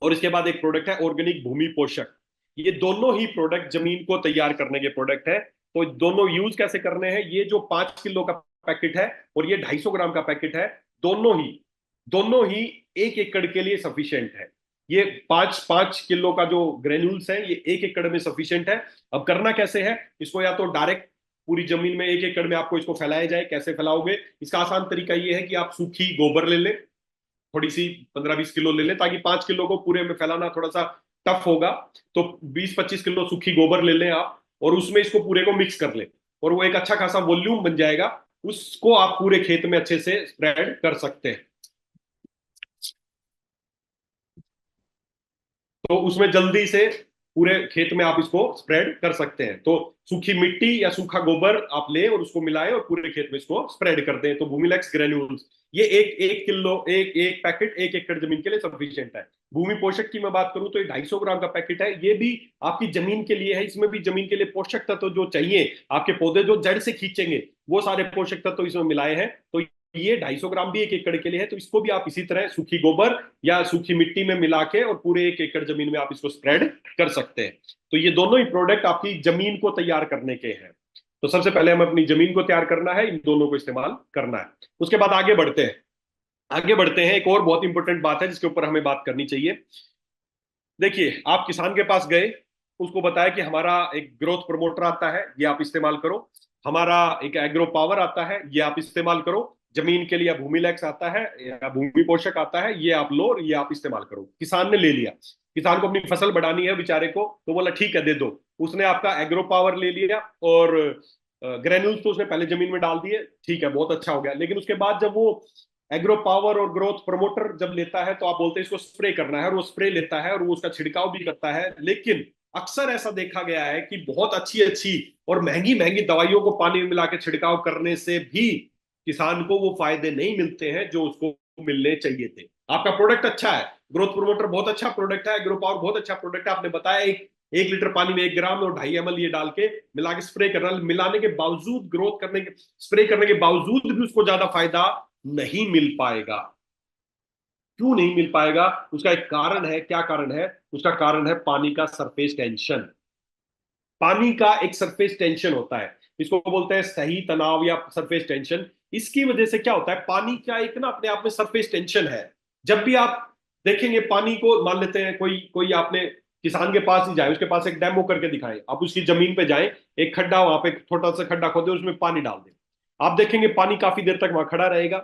और इसके बाद एक प्रोडक्ट है ऑर्गेनिक भूमि पोषक। ये दोनों ही प्रोडक्ट जमीन को तैयार करने के प्रोडक्ट है। तो दोनों यूज कैसे करने हैं, ये जो 5 किलो का पैकेट है और ये 250 ग्राम का पैकेट है, दोनों ही 1 एकड़ के लिए सफिशियंट है। ये 5-5 किलो का जो ग्रेन्यूल्स है, ये 1 एकड़ में सफिशियंट है। अब करना कैसे है, इसको या तो डायरेक्ट पूरी जमीन में 1 एकड़ में आपको इसको फैलाया जाए। कैसे फैलाओगे, इसका आसान तरीका ये है कि आप सूखी गोबर ले लें, थोड़ी सी 15-20 किलो ले लें, ताकि 5 किलो को पूरे में फैलाना थोड़ा सा टफ होगा। तो 20-25 किलो सूखी गोबर ले लें आप, और उसमें इसको पूरे को मिक्स कर लें, और वो एक अच्छा खासा वॉल्यूम बन जाएगा। उसको आप पूरे खेत में अच्छे से स्प्रेड कर सकते हैं। तो उसमें जल्दी से पूरे खेत में आप इसको स्प्रेड कर सकते हैं। तो सूखी मिट्टी या सूखा गोबर आप लें और उसको मिलाएं और पूरे खेत में इसको स्प्रेड कर दें। तो भूमिलेक्स ग्रेन्यूल्स, ये एक एक किलो एक एक पैकेट 1 एकड़ जमीन के लिए सफिशियंट है। भूमि पोषक की मैं बात करूं तो ये 250 ग्राम का पैकेट है। ये भी आपकी जमीन के लिए है। इसमें भी जमीन के लिए पोषक तत्व जो चाहिए, आपके पौधे जो जड़ से खींचेंगे, वो सारे पोषक तत्व इसमें मिलाए हैं। तो ये 250 ग्राम भी 1 एकड़ के लिए है। तो इसको भी आप इसी तरह सूखी गोबर या सूखी मिट्टी में मिला के और पूरे 1 एकड़ जमीन में आप इसको स्प्रेड कर सकते हैं। तो ये दोनों ही प्रोडक्ट आपकी जमीन को तैयार करने के हैं। तो सबसे पहले हमें अपनी जमीन को तैयार करना है, इन दोनों को इस्तेमाल करना है। उसके बाद आगे बढ़ते हैं। एक और बहुत इंपॉर्टेंट बात है जिसके ऊपर हमें बात करनी चाहिए। देखिए, आप किसान के पास गए, उसको बताया कि हमारा एक ग्रोथ प्रमोटर आता है, ये आप इस्तेमाल करो। हमारा एक एग्रो पावर आता है, ये आप इस्तेमाल करो। जमीन के लिए भूमिलेक्स आता है या भूमि पोषक आता है, ये आप लो और ये आप इस्तेमाल करो। किसान ने ले लिया, किसान को अपनी फसल बढ़ानी है बेचारे को, तो बोला ठीक है दे दो। उसने आपका एग्रो पावर ले लिया और ग्रेन्यूल्स तो उसने पहले जमीन में डाल दिए, ठीक है, बहुत अच्छा हो गया। लेकिन उसके बाद जब वो एग्रो पावर और ग्रोथ प्रमोटर जब लेता है, तो आप बोलते हैं इसको स्प्रे करना है, और वो स्प्रे लेता है और वो उसका छिड़काव भी करता है। लेकिन अक्सर ऐसा देखा गया है कि बहुत अच्छी अच्छी और महंगी महंगी दवाइयों को पानी में मिला के छिड़काव करने से भी किसान को वो फायदे नहीं मिलते हैं जो उसको मिलने चाहिए थे। आपका प्रोडक्ट अच्छा है, ग्रोथ प्रमोटर बहुत अच्छा प्रोडक्ट है, एग्रो पावर बहुत अच्छा प्रोडक्ट है, आपने बताया 1 लीटर पानी में 1 ग्राम और 2.5 ml ये डाल के मिला के स्प्रे करना, मिलाने के बावजूद ग्रोथ करने के स्प्रे करने के बावजूद भी उसको ज्यादा फायदा नहीं मिल पाएगा। क्यों नहीं मिल पाएगा, उसका एक कारण है। क्या कारण है, उसका कारण है पानी का सरफेस टेंशन। पानी का एक सरफेस टेंशन होता है, इसको बोलते हैं सही तनाव या सरफेस टेंशन। इसकी वजह से क्या होता है, पानी का एक ना अपने आप में सरफेस टेंशन है। जब भी आप देखेंगे पानी को, मान लेते हैं कोई कोई आपने किसान के पास ही जाए, उसके पास एक डेमो करके दिखाएं, आप उसकी जमीन पे जाएं, एक खड्डा, वहां पे छोटा सा खड्डा खोदे, उसमें पानी डाल दें, आप देखेंगे पानी काफी देर तक वहां खड़ा रहेगा।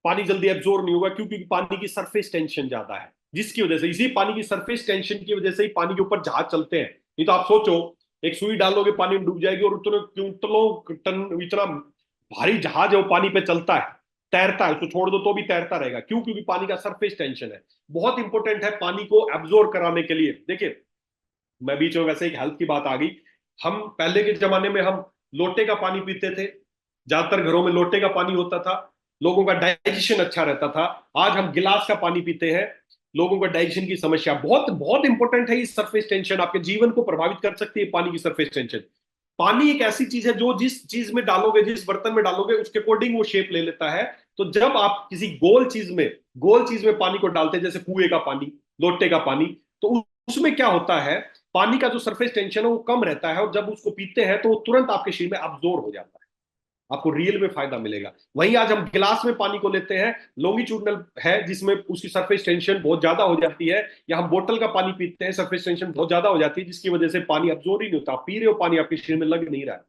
पानी जल्दी एब्जॉर्ब नहीं होगा, क्योंकि पानी की सरफेस टेंशन ज्यादा है, जिसकी वजह से, इसी पानी की सरफेस टेंशन की वजह से ही पानी के ऊपर जहाज चलते हैं। नहीं तो आप सोचो, एक सुई डालोगे पानी में डूब जाएगी, और उतने क्विंटलों टन इतना भारी जहाज है वो पानी पे चलता है, तैरता है, उसको छोड़ दो तो भी तैरता रहेगा। क्यों, क्योंकि पानी का सरफेस टेंशन है। बहुत इंपॉर्टेंट है पानी को एब्जॉर्ब कराने के लिए। देखिए, मैं बीच में वैसे एक हेल्थ की बात आ गई, हम पहले के जमाने में हम लोटे का पानी पीते थे, ज्यादातर घरों में लोटे का पानी होता था, लोगों का डाइजेशन अच्छा रहता था। आज हम गिलास का पानी पीते हैं, लोगों का डाइजेशन की समस्या। बहुत बहुत इंपॉर्टेंट है ये सरफेस टेंशन, आपके जीवन को प्रभावित कर सकती है पानी की सरफेस टेंशन। पानी एक ऐसी चीज है जो जिस चीज में डालोगे, जिस बर्तन में डालोगे, उसके अकॉर्डिंग वो शेप ले लेता है। तो जब आप किसी गोल चीज में पानी को डालते हैं, जैसे कुएं का पानी, लोटे का पानी, तो उसमें क्या होता है, पानी का जो सरफेस टेंशन है वो कम रहता है, और जब उसको पीते हैं तो वो तुरंत आपके शरीर में अब्जॉर्ब हो जाता है, आपको रियल में फायदा मिलेगा। वहीं आज हम गिलास में पानी को लेते हैं, लॉन्गिट्यूडनल है, जिसमें उसकी सरफेस टेंशन बहुत ज्यादा हो जाती है, या हम बोतल का पानी पीते हैं, सरफेस टेंशन बहुत ज्यादा हो जाती है, जिसकी वजह से पानी अब्जॉर्ब ही नहीं होता। आप पी रहे हो पानी, आपके शरीर में लग नहीं रहा है।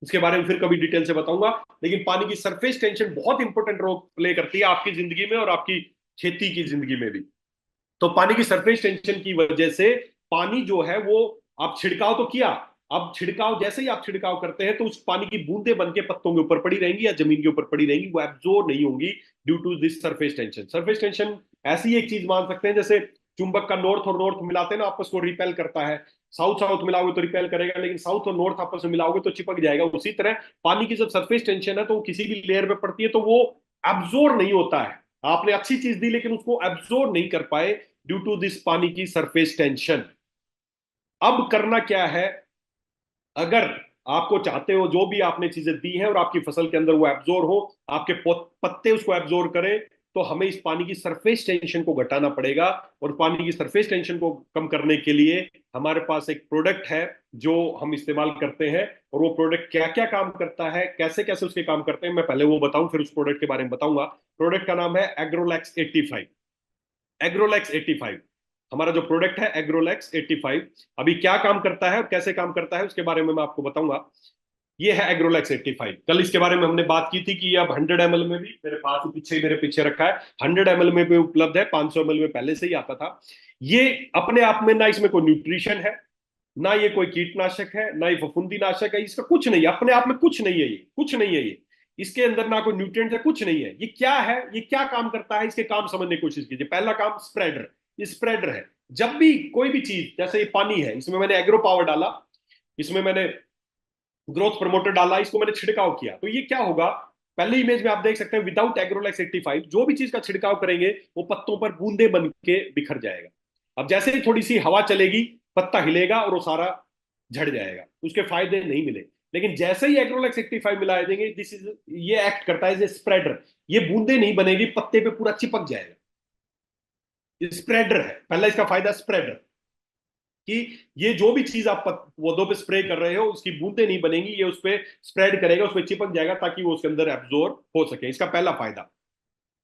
इसके बारे में फिर कभी डिटेल से बताऊंगा। लेकिन पानी की सरफेस टेंशन बहुत इंपॉर्टेंट रोल प्ले करती है आपकी जिंदगी में और आपकी खेती की जिंदगी में भी। तो पानी की सरफेस टेंशन की वजह से पानी जो है वो, आप छिड़काव तो किया, अब छिड़काव जैसे ही आप छिड़काव करते हैं तो उस पानी की बूंदे बन के पत्तों के ऊपर पड़ी रहेंगी या जमीन के ऊपर पड़ी रहेंगी, वो एब्जॉर्ब नहीं होंगी due to this surface tension. Surface tension ऐसी एक चीज मान सकते हैं जैसे चुंबक का नॉर्थ और नॉर्थ मिलाते हैं ना आपस को, रिपेल करता है। साउथ साउथ मिलाओगे तो रिपेल करेगा, लेकिन साउथ और नॉर्थ आपस में मिलाओगे तो चिपक जाएगा। उसी तरह पानी की जब सरफेस टेंशन है तो वो किसी भी लेयर पे पड़ती है तो वो एब्जॉर्ब नहीं होता है। आपने अच्छी चीज दी लेकिन उसको एब्जॉर्ब नहीं कर पाए ड्यू टू दिस पानी की सरफेस टेंशन। अब करना क्या है, अगर आपको चाहते हो जो भी आपने चीजें दी हैं और आपकी फसल के अंदर वो एब्जॉर्ब हो, आपके पत्ते उसको एब्जॉर्ब करें, तो हमें इस पानी की सरफेस टेंशन को घटाना पड़ेगा। और पानी की सरफेस टेंशन को कम करने के लिए हमारे पास एक प्रोडक्ट है जो हम इस्तेमाल करते हैं। और वो प्रोडक्ट क्या क्या काम करता है, कैसे कैसे उसके काम करते हैं, मैं पहले वो बताऊं फिर उस प्रोडक्ट के बारे में बताऊंगा। प्रोडक्ट का नाम है एग्रोलैक्स 85। एग्रोलैक्स 85 हमारा जो प्रोडक्ट है, एग्रोलैक्स 85। अभी क्या काम करता है और कैसे काम करता है उसके बारे में मैं आपको बताऊंगा। ये है एग्रोलैक्स 85। कल इसके बारे में हमने बात की थी कि ये अब 100 ml में भी मेरे पास ही पीछे मेरे पीछे रखा है, 100 ml में भी उपलब्ध है, 500 ml में पहले से ही आता था। ये अपने आप में ना इसमें कोई न्यूट्रिशन है, ना ये कोई कीटनाशक है, ना ये फफूंदी नाशक है, इसका कुछ नहीं, अपने आप में कुछ नहीं है, ये कुछ नहीं है। ये इसके अंदर ना कोई न्यूट्रिएंट है, कुछ नहीं है। ये क्या है, ये क्या काम करता है, इसके काम समझने की कोशिश कीजिए। पहला काम स्प्रेडर, ये स्प्रेडर है। जब भी कोई भी चीज, जैसे ये पानी है, इसमें मैंने एग्रो पावर डाला, इसमें मैंने ग्रोथ प्रमोटर डाला, इसको मैंने छिड़काव किया, तो ये क्या होगा, पहले इमेज में आप देख सकते हैं विदाउट एग्रोलैक्स 85 जो भी चीज का छिड़काव करेंगे वो पत्तों पर बूंदे बन के बिखर जाएगा। अब जैसे ही थोड़ी सी हवा चलेगी पत्ता हिलेगा और वो सारा झड़ जाएगा, उसके फायदे नहीं मिले। लेकिन जैसे ही एग्रोलैक्स 85 मिला देंगे, दिस इज, ये एक्ट करता है स्प्रेडर, ये बूंदे नहीं बनेगी, पत्ते पे पूरा चिपक जाएगा। स्प्रेडर है पहला इसका फायदा, स्प्रेडर, कि ये जो भी चीज आप पौधों पे स्प्रे कर रहे हो उसकी बूंदे नहीं बनेंगी, ये उस पर स्प्रेड करेगा, उस पर चिपक जाएगा ताकि वो उसके अंदर एब्जॉर्ब हो सके। इसका पहला फायदा।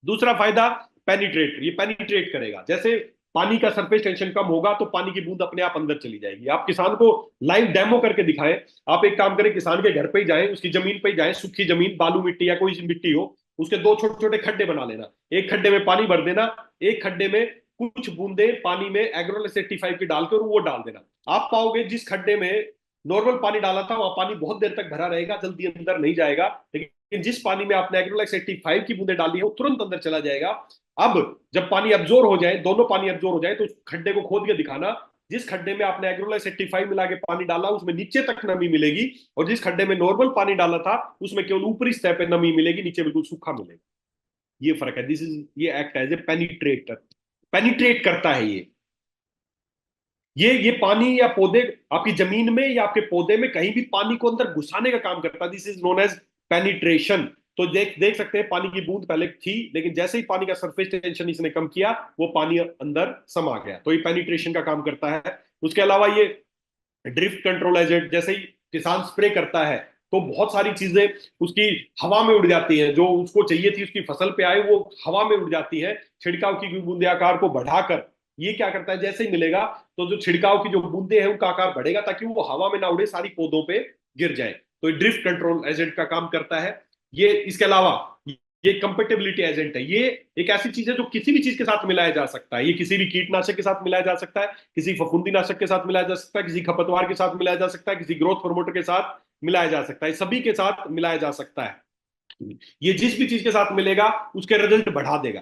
दूसरा फायदा, पेनिट्रेट, ये पेनिट्रेट करेगा। जैसे पानी का सरफेस टेंशन कम होगा तो पानी की बूंद अपने आप अंदर चली जाएगी। आप किसान को लाइव डेमो करके दिखाएं। आप एक काम करें, किसान के घर पे ही जाएं, उसकी जमीन पे ही जाएं, सूखी जमीन, बालू मिट्टी या कोई सी मिट्टी हो, उसके दो छोटे छोटे खड्डे बना लेना, एक खड्डे में पानी भर देना, एक खड्डे में कुछ बूंदे पानी में एग्रोलेस 85 की डालकर वो डाल देना। आप पाओगे जिस खड्डे में नॉर्मल पानी डाला था वहां पानी बहुत देर तक भरा रहेगा, जल्दी अंदर नहीं जाएगा। लेकिन जिस पानी में आपने एग्रोलैक्स 85 की बूंदे डाली है वो तुरंत अंदर चला जाएगा। अब जब पानी अब्जॉर्ब हो जाए, दोनों पानी अब्जॉर्ब हो जाए, तो उस खड्डे को खोद के दिखाना, जिस खड्डे में आपने एग्रोलैक्स 85 मिला के पानी डाला उसमें नीचे तक नमी मिलेगी, और जिस खड्डे में नॉर्मल पानी डाला था उसमें केवल ऊपरी सतह पे नमी मिलेगी, नीचे बिल्कुल सूखा मिलेगा। ये फर्क है। दिस इज, ये act as a penetrator, penetrate करता है ये पानी या पौधे, आपकी जमीन में या आपके पौधे में कहीं भी पानी को अंदर घुसाने का काम करता है। This is known as penetration. तो देख देख सकते हैं पानी की बूंद पहले थी, लेकिन जैसे ही पानी का सरफेस टेंशन इसने कम किया वो पानी अंदर समा गया, तो ये पेनिट्रेशन का काम करता है। उसके अलावा ये ड्रिफ्ट कंट्रोल एजेंट, जैसे ही किसान स्प्रे करता है तो बहुत सारी चीजें उसकी हवा में उड़ जाती हैं, जो उसको चाहिए थी उसकी फसल पे आए वो हवा में उड़ जाती है, छिड़काव की बूंदे आकार को बढ़ाकर। ये क्या करता है, जैसे ही मिलेगा तो जो छिड़काव की जो बूंदे हैं उनका आकार बढ़ेगा ताकि वो हवा में ना उड़े, सारी पौधों पे गिर जाए। तो ये ड्रिफ्ट कंट्रोल एजेंट का काम करता है ये। इसके अलावा ये कंपेटेबिलिटी एजेंट है। ये एक ऐसी चीज है जो किसी भी चीज के साथ मिलाया जा सकता है। ये किसी भी कीटनाशक के साथ मिलाया जा सकता है, किसी फफूंदी नाशक के साथ मिलाया जा सकता है, किसी खपतवार के साथ मिलाया जा सकता है, किसी ग्रोथ प्रमोटर के साथ मिलाया जा सकता है, सभी के साथ मिलाया जा सकता है। ये जिस भी चीज के साथ मिलेगा उसके रिजल्ट बढ़ा देगा।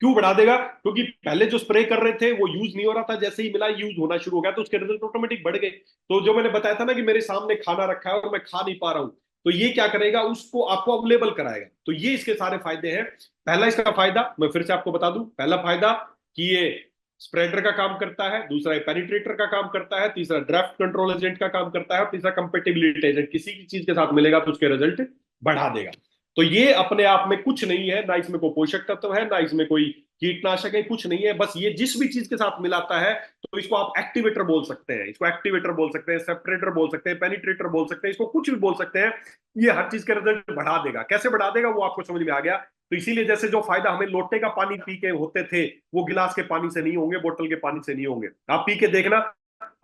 क्यों बढ़ा देगा, क्योंकि पहले जो स्प्रे कर रहे थे वो यूज नहीं हो रहा था, जैसे ही मिला यूज होना शुरू हो गया तो उसके रिजल्ट ऑटोमेटिक बढ़ गए। तो जो मैंने बताया था ना कि मेरे सामने खाना रखा है और मैं खा नहीं पा रहा हूं, तो ये क्या करेगा, उसको आपको अवेलेबल कराएगा। तो ये इसके सारे फायदे हैं। पहला इसका फायदा मैं फिर से आपको बता दूं, पहला फायदा कि ये स्प्रेडर का काम करता है, दूसरा पेनिट्रेटर का काम करता है, तीसरा ड्राफ्ट कंट्रोल एजेंट का काम करता है, और तीसरा कंपेटिबिलिटी एजेंट, किसी की चीज के साथ मिलेगा तो उसके रिजल्ट बढ़ा देगा। तो ये अपने आप में कुछ नहीं है, ना इसमें कोई पोषक तत्व है, ना इसमें कोई कीटनाशक है, कुछ नहीं है। बस ये जिस भी चीज के साथ मिलाता है तो इसको आप एक्टिवेटर बोल सकते हैं, इसको एक्टिवेटर बोल सकते हैं, सेपरेटर बोल सकते हैं, पेनिट्रेटर बोल सकते हैं, इसको कुछ भी बोल सकते हैं। ये हर चीज का रिजल्ट बढ़ा देगा। कैसे बढ़ा देगा वो आपको समझ में आ गया। तो इसीलिए जैसे जो फायदा हमें लोटे का पानी पी के होते थे वो गिलास के पानी से नहीं होंगे, बोतल के पानी से नहीं होंगे। आप पी के देखना,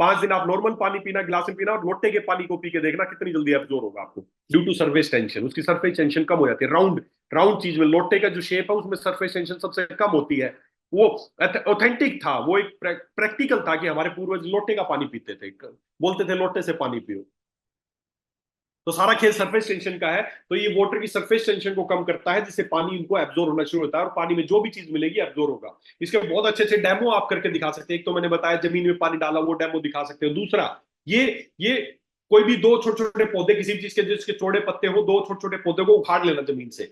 5 दिन आप नॉर्मल पानी पीना, गिलास में पीना, और लोटे के पानी को पी के देखना कितनी जल्दी एब्जॉर्ब होगा आपको, ड्यू टू सरफेस टेंशन। उसकी सरफेस टेंशन कम हो जाती है। राउंड राउंड चीज में लोटे का जो शेप है उसमें सरफेस टेंशन सबसे कम होती है। वो ऑथेंटिक था, वो एक प्रैक्टिकल था कि हमारे पूर्वज लोटे का पानी पीते थे, बोलते थे लोटे से पानी पियो। तो सारा खेल सरफेस टेंशन का है। तो ये वाटर की सरफेस टेंशन को कम करता है, जिससे पानी इनको एब्जॉर्ब होना शुरू होता है, और पानी में जो भी चीज मिलेगी एब्जॉर्ब होगा। इसके बहुत अच्छे अच्छे डेमो आप करके दिखा सकते हैं। एक तो मैंने बताया जमीन में पानी डाला, वो डेमो दिखा सकते हो। दूसरा, ये कोई भी दो छोटे छोटे पौधे किसी भी चीज के जिसके चौड़े पत्ते हो, दो छोटे छोटे पौधे को उखाड़ लेना जमीन से,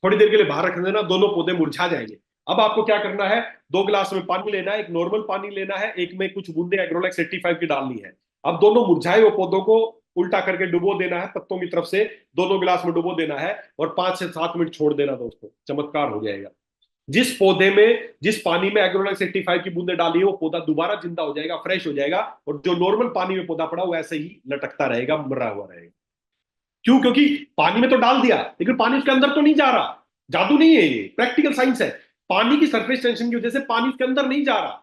थोड़ी देर के लिए बाहर रख देना, दोनों पौधे मुरझा जाएंगे। अब आपको क्या करना है, 2 गिलास में पानी लेना है, एक नॉर्मल पानी लेना है, एक में कुछ बूंदे एग्रोलैक्स 85 की डालनी है। अब दोनों मुरझाए हुए पौधों को उल्टा करके डुबो देना है, पत्तों की तरफ से दोनों गिलास में डुबो देना है, और 5 से 7 मिनट छोड़ देना दोस्तों, चमत्कार हो जाएगा। जिस पौधे में, जिस पानी में एग्रोलैक्स 85 की बूंदे डाली है, वो पौधा दोबारा जिंदा हो जाएगा, फ्रेश हो जाएगा, और जो नॉर्मल पानी में पौधा पड़ा वो ऐसे ही लटकता रहेगा, मरा हुआ रहेगा। क्यों? क्योंकि पानी में तो डाल दिया, लेकिन पानी उसके अंदर तो नहीं जा रहा। जादू नहीं है, ये प्रैक्टिकल साइंस है। पानी की सरफेस टेंशन की वजह से पानी उसके अंदर नहीं जा रहा,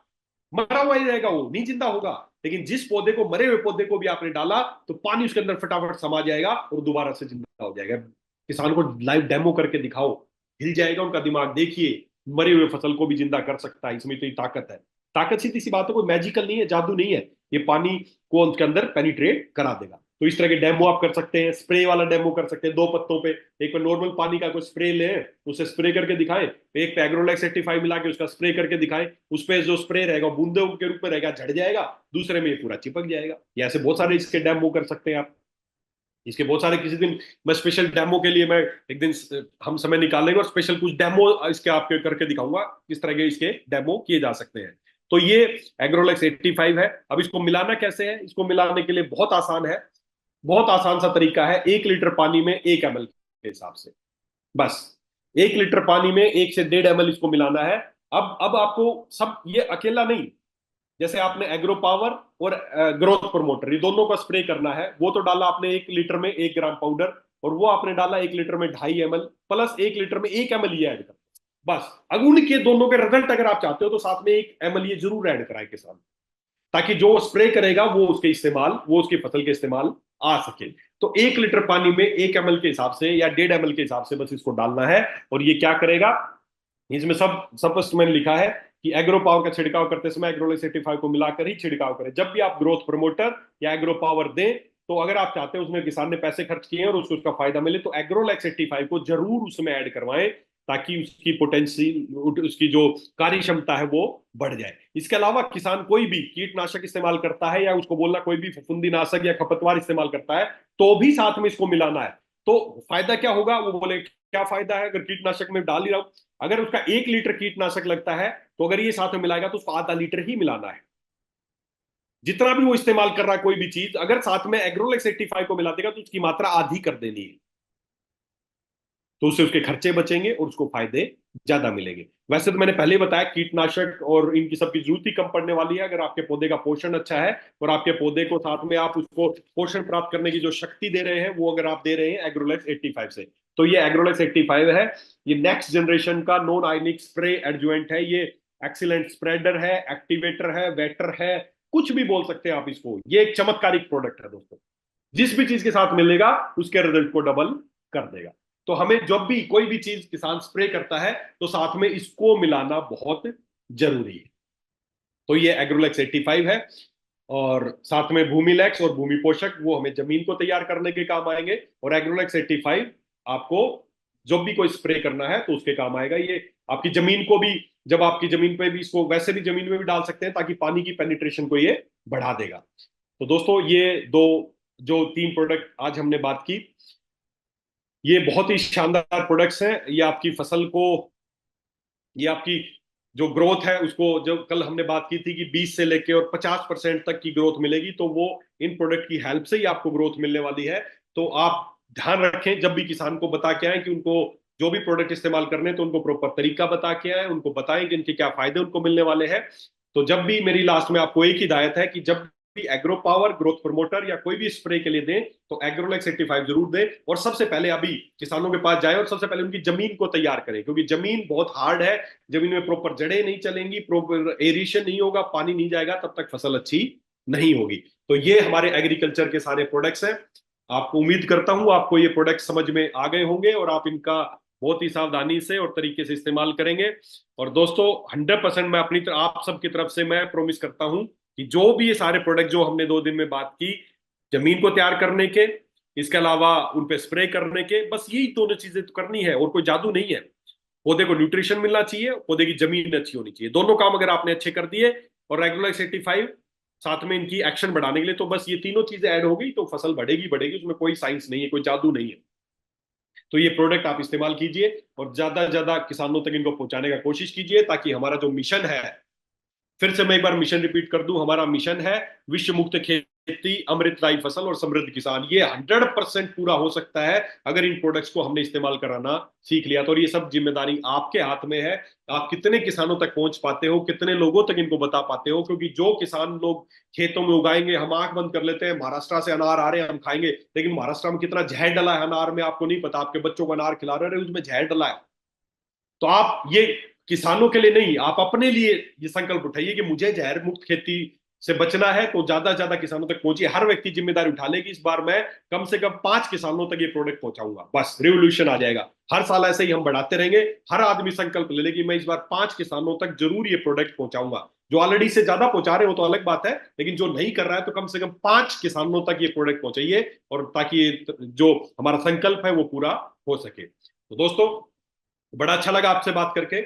मरा हुआ ही रहेगा, वो नहीं जिंदा होगा। लेकिन जिस पौधे को, मरे हुए पौधे को भी आपने डाला, तो पानी उसके अंदर फटाफट समा जाएगा और दोबारा से जिंदा हो जाएगा। किसान को लाइव डेमो करके दिखाओ, हिल जाएगा उनका दिमाग। देखिए, मरे हुए फसल को भी जिंदा कर सकता है, इसमें तो ये ताकत है। ताकत सीधी सी बात है, कोई मैजिकल नहीं है, जादू नहीं है। ये पानी को उसके अंदर पेनिट्रेट करा देगा। तो इस तरह के डेमो आप कर सकते हैं। स्प्रे वाला डेमो कर सकते हैं, 2 पत्तों पे, एक पे नॉर्मल पानी का कोई स्प्रे ले, उसे स्प्रे करके दिखाएं, एक पे एग्रोलैक्स 85 मिला के उसका स्प्रे करके दिखाएं। उस पे जो स्प्रे रहेगा बूंदे के रूप में रहेगा, झड़ जाएगा, दूसरे में ये पूरा चिपक जाएगा। या ऐसे बहुत सारे इसके डेमो कर सकते हैं आप। इसके बहुत सारे, किसी दिन मैं स्पेशल डेमो के लिए, मैं एक दिन हम समय निकालेंगे और स्पेशल कुछ डेमो इसके आपके करके दिखाऊंगा, किस तरह के इसके डेमो किए जा सकते हैं। तो ये एग्रोलैक्स 85 है। अब इसको मिलाना कैसे है? इसको मिलाने के लिए बहुत आसान है, बहुत आसान सा तरीका है। 1 लीटर पानी में 1 ml के हिसाब से, बस 1 लीटर पानी में 1 से 1.5 ml इसको मिलाना है। अब आपको सब, ये अकेला नहीं, जैसे आपने एग्रो पावर और ग्रोथ प्रमोटर, ये दोनों का स्प्रे करना है। वो तो डाला आपने 1 लीटर में 1 ग्राम पाउडर, और वो आपने डाला 1 लीटर में 2.5 ml, प्लस 1 लीटर में 1 ml ये ऐड कर, बस। अब उनके दोनों के रिजल्ट अगर आप चाहते हो तो साथ में 1 ml ये जरूर ऐड कराए किसान, ताकि जो स्प्रे करेगा वो उसके इस्तेमाल, वो उसकी फसल के इस्तेमाल आ सके। तो 1 लीटर पानी में 1 ml के हिसाब से या 1.5 ml के हिसाब से बस इसको डालना है। और ये क्या करेगा, इसमें सब स्पष्ट मैंने लिखा है कि एग्रो पावर का छिड़काव करते समय एग्रोलैक्स 85 को मिलाकर ही छिड़काव करें। जब भी आप ग्रोथ प्रमोटर या एग्रो पावर दें, तो अगर आप चाहते हैं उसमें किसान ने पैसे खर्च किए हैं और उसको उसका फायदा मिले, तो एग्रोलैक्स 85 को जरूर उसमें ऐड करवाएं, ताकि उसकी पोटेंशियल, उसकी जो कार्य क्षमता है वो बढ़ जाए। इसके अलावा किसान कोई भी कीटनाशक इस्तेमाल करता है, या उसको बोलना कोई भी फफूंदीनाशक या खपतवार इस्तेमाल करता है, तो भी साथ में इसको मिलाना है। तो फायदा क्या होगा? वो बोले क्या फायदा है, अगर कीटनाशक में डाल ही रहा हूं, अगर उसका 1 लीटर कीटनाशक लगता है, तो अगर ये साथ में मिलाएगा तो उसको आधा लीटर ही मिलाना है। जितना भी वो इस्तेमाल कर रहा है कोई भी चीज, अगर साथ में एग्रोलैक्स 85 को मिला देगा तो उसकी मात्रा आधी कर देनी है। तो उससे उसके खर्चे बचेंगे और उसको फायदे ज्यादा मिलेंगे। वैसे तो मैंने पहले ही बताया, कीटनाशक और इनकी सबकी जरूरत ही कम पड़ने वाली है, अगर आपके पौधे का पोषण अच्छा है, और आपके पौधे को साथ में आप उसको पोषण प्राप्त करने की जो शक्ति दे रहे हैं, वो अगर आप दे रहे हैं एग्रोलैक्स 85 से। तो ये एग्रोलैक्स 85 है, ये नेक्स्ट जनरेशन का नॉन आयनिक स्प्रे एडजुएंट है। ये एक्सीलेंट स्प्रेडर है, एक्टिवेटर है, वेटर है, कुछ भी बोल सकते हैं आप इसको। ये एक चमत्कारिक प्रोडक्ट है दोस्तों, जिस भी चीज के साथ मिलेगा उसके रिजल्ट को डबल कर देगा। तो हमें जब भी कोई भी चीज किसान स्प्रे करता है, तो साथ में इसको मिलाना बहुत जरूरी है। तो ये एग्रोलैक्स 85 है, और साथ में भूमिलैक्स और भूमि पोषक, वो हमें जमीन को तैयार करने के काम आएंगे। और एग्रोलैक्स 85 आपको जब भी कोई स्प्रे करना है तो उसके काम आएगा। ये आपकी जमीन को भी, जब आपकी जमीन पे भी, इसको वैसे भी जमीन में भी डाल सकते हैं, ताकि पानी की पेनिट्रेशन को ये बढ़ा देगा। तो दोस्तों, ये दो, जो 3 प्रोडक्ट आज हमने बात की, ये बहुत ही शानदार प्रोडक्ट्स हैं। ये आपकी फसल को, ये आपकी जो ग्रोथ है उसको, जो कल हमने बात की थी कि 20 से लेके और 50% तक की ग्रोथ मिलेगी, तो वो इन प्रोडक्ट की हेल्प से ही आपको ग्रोथ मिलने वाली है। तो आप ध्यान रखें, जब भी किसान को बता के आए कि उनको जो भी प्रोडक्ट इस्तेमाल करने, तो उनको प्रॉपर तरीका बता के आए, उनको बताएं कि इनके क्या फायदे उनको मिलने वाले हैं। तो जब भी, मेरी लास्ट में आपको एक ही हिदायत है कि जब भी एग्रो पावर, ग्रोथ प्रमोटर या कोई भी स्प्रे के लिए दें, तो एग्रोलैक्स 85 जरूर दें। और सबसे पहले अभी किसानों के पास जाए और सबसे पहले उनकी जमीन को तैयार करें, क्योंकि जमीन बहुत हार्ड है। जमीन में प्रॉपर जड़ें नहीं चलेंगी, प्रॉपर एरिएशन नहीं होगा, पानी नहीं जाएगा, तब तक फसल अच्छी नहीं होगी। तो ये हमारे एग्रीकल्चर के सारे प्रोडक्ट्स हैं। आपको उम्मीद करता हूं आपको ये प्रोडक्ट समझ में आ गए होंगे और आप इनका बहुत ही सावधानी से और तरीके से इस्तेमाल करेंगे। और दोस्तों 100% मैं अपनी तरफ आप सबकी तरफ से मैं प्रॉमिस करता हूं कि जो भी ये सारे प्रोडक्ट जो हमने 2 दिन में बात की, जमीन को तैयार करने के, इसके अलावा उन पे स्प्रे करने के, बस यही दोनों चीजें तो करनी है और कोई जादू नहीं है। पौधे को न्यूट्रिशन मिलना चाहिए, पौधे की जमीन अच्छी होनी चाहिए, दोनों काम अगर आपने अच्छे कर दिए और रेगुलर 85 साथ में इनकी एक्शन बढ़ाने के लिए, तो बस ये तीनों चीजें ऐड हो गई तो फसल बढ़ेगी बढ़ेगी, उसमें कोई साइंस नहीं है, कोई जादू नहीं है। तो ये प्रोडक्ट आप इस्तेमाल कीजिए और ज्यादा से ज्यादा किसानों तक इनको पहुंचाने का कोशिश कीजिए, ताकि हमारा जो मिशन है, फिर से मैं एक बार मिशन रिपीट कर दूं, हमारा मिशन है विश्व मुक्त खेती, अमृतदायी फसल और समृद्ध किसान। ये 100% पूरा हो सकता है अगर इन प्रोडक्ट्स को हमने इस्तेमाल कराना सीख लिया तो। और ये सब जिम्मेदारी आपके हाथ में है, आप कितने किसानों तक पहुंच पाते हो, कितने लोगों तक इनको बता पाते हो। क्योंकि जो किसान लोग खेतों में उगाएंगे, हम आंख बंद कर लेते हैं महाराष्ट्र से अनार आ रहे हैं हम खाएंगे, लेकिन महाराष्ट्र में कितना जहर डला है अनार में आपको नहीं पता, आपके बच्चों को अनार खिला रहे हैं उसमें जहर डला है। तो आप ये किसानों के लिए नहीं, आप अपने लिए ये संकल्प उठाइए कि मुझे जहर मुक्त खेती से बचना है। तो ज्यादा से ज्यादा किसानों तक पहुंचिए, हर व्यक्ति जिम्मेदारी उठा लेगी। इस बार मैं कम से कम 5 किसानों तक ये प्रोडक्ट पहुंचाऊंगा, बस रिवोल्यूशन आ जाएगा। हर साल ऐसे ही हम बढ़ाते रहेंगे, हर आदमी संकल्प ले ले कि मैं इस बार 5 किसानों तक जरूर ये प्रोडक्ट पहुंचाऊंगा। जो ऑलरेडी से ज्यादा पहुंचा रहे हो तो अलग बात है, लेकिन जो नहीं कर रहा है तो कम से कम 5 किसानों तक ये प्रोडक्ट पहुंचाइए, और ताकि जो हमारा संकल्प है वो पूरा हो सके। तो दोस्तों बड़ा अच्छा लगा आपसे बात करके।